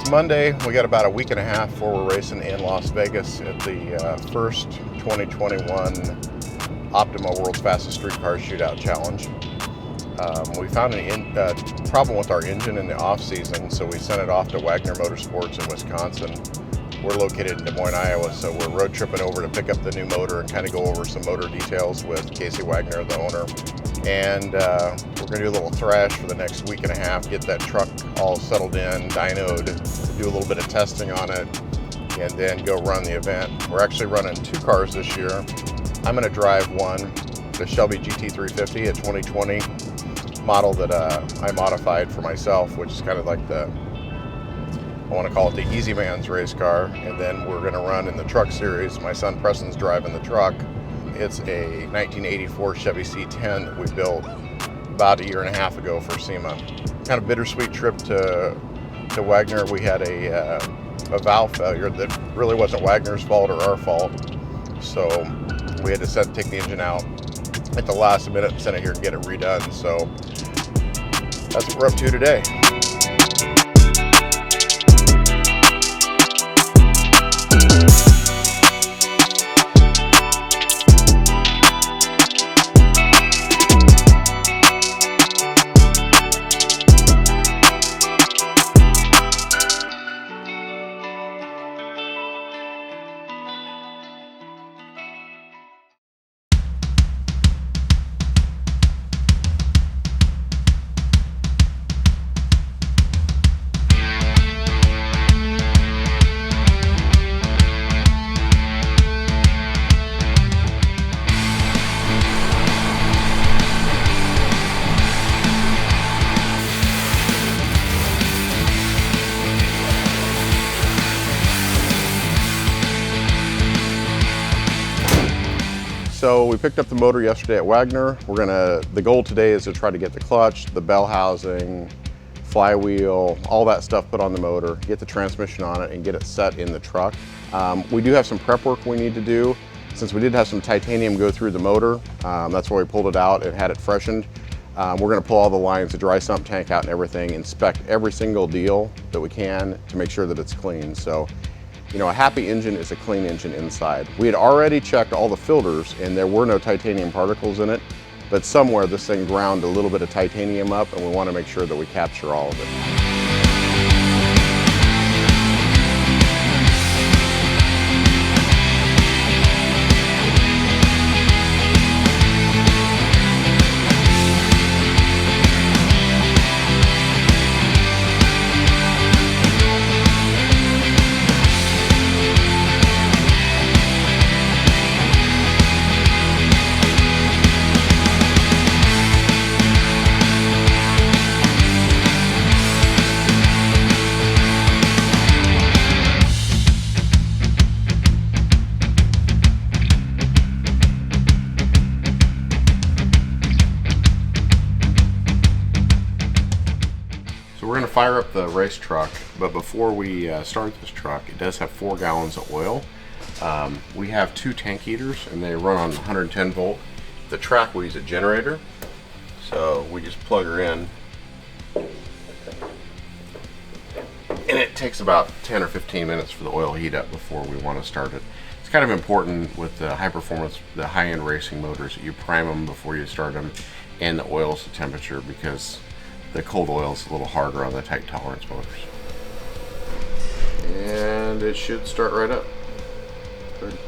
It's Monday. We got about a week and a half before we're racing in Las Vegas at the first 2021 Optima World's Fastest Street Car Shootout Challenge. We found a problem with our engine in the off season, so we sent it off to Wegner Motorsports in Wisconsin. We're located in Des Moines, Iowa, so we're road tripping over to pick up the new motor and kind of go over some motor details with Casey Wegner, the owner. And we're going to do a little thrash for the next week and a half, get that truck all settled in, dynoed, do a little bit of testing on it, and then go run the event. We're actually running two cars this year. I'm going to drive one, the Shelby GT350, a 2020 model that I modified for myself, which is kind of like I want to call it the easy man's race car. And then we're going to run in the truck series. My son Preston's driving the truck. It's a 1984 Chevy C10 that we built about a year and a half ago for SEMA. Kind of bittersweet trip to Wegner. We had a valve failure that really wasn't Wagner's fault or our fault. So we had to take the engine out at the last minute and send it here and get it redone. So that's what we're up to today. So we picked up the motor yesterday at Wegner. The goal today is to try to get the clutch, the bell housing, flywheel, all that stuff put on the motor, get the transmission on it and get it set in the truck. We do have some prep work we need to do. Since we did have some titanium go through the motor, that's why we pulled it out and had it freshened. We're gonna pull all the lines, the dry sump tank out and everything, inspect every single deal that we can to make sure that it's clean. So, you know, a happy engine is a clean engine inside. We had already checked all the filters and there were no titanium particles in it, but somewhere this thing ground a little bit of titanium up and we want to make sure that we capture all of it. We're going to fire up the race truck, but before we start this truck, it does have 4 gallons of oil. We have 2 tank heaters and they run on 110 volt. The track will use a generator, so we just plug her in and it takes about 10 or 15 minutes for the oil to heat up before we want to start it. It's kind of important with the high performance, the high-end racing motors that you prime them before you start them and the oil's the temperature, because the cold oil is a little harder on the tight tolerance motors. And it should start right up. Good.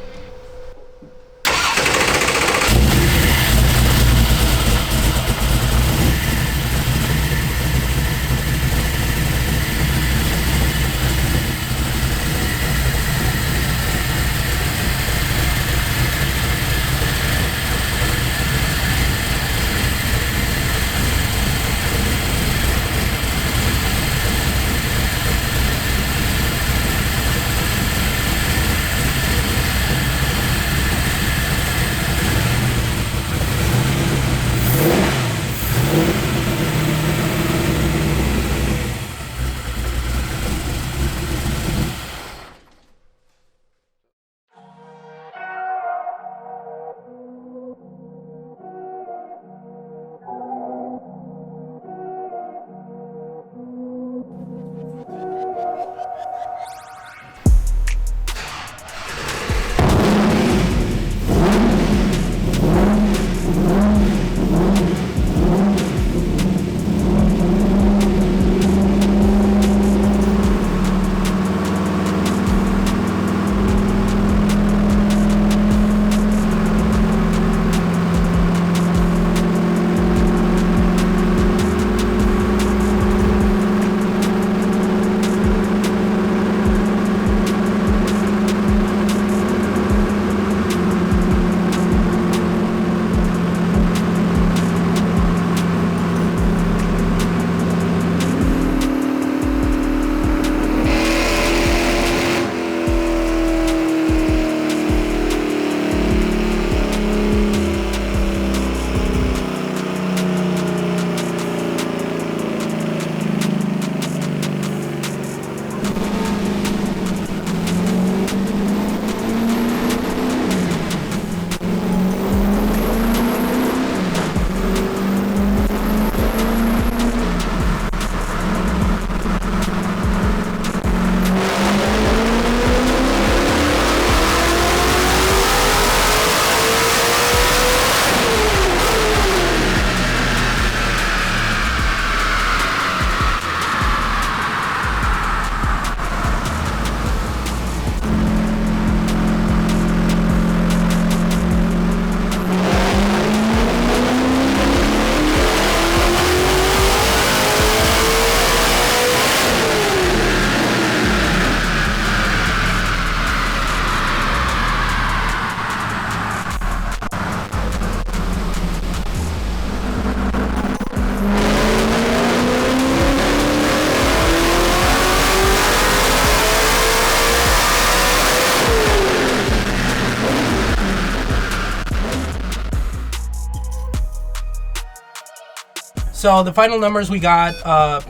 So the final numbers we got,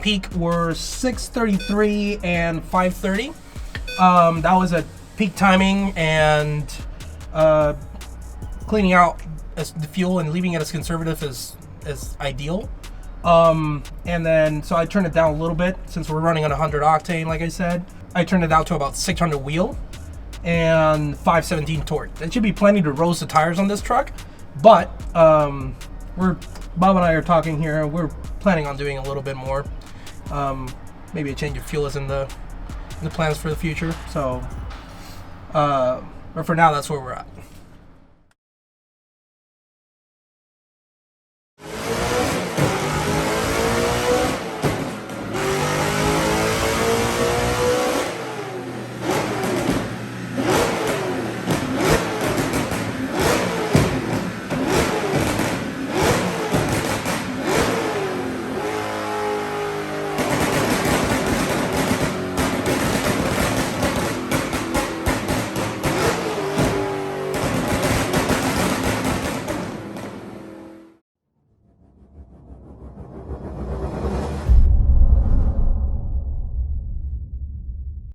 peak were 6:33 and 5:30. That was a peak timing and cleaning out the fuel and leaving it as conservative as ideal. And then, so I turned it down a little bit since we're running on 100 octane, like I said. I turned it down to about 600 wheel and 517 torque. That should be plenty to roast the tires on this truck. But Bob and I are talking here. We're planning on doing a little bit more. Maybe a change of fuel is in the plans for the future. So, but for now, that's where we're at.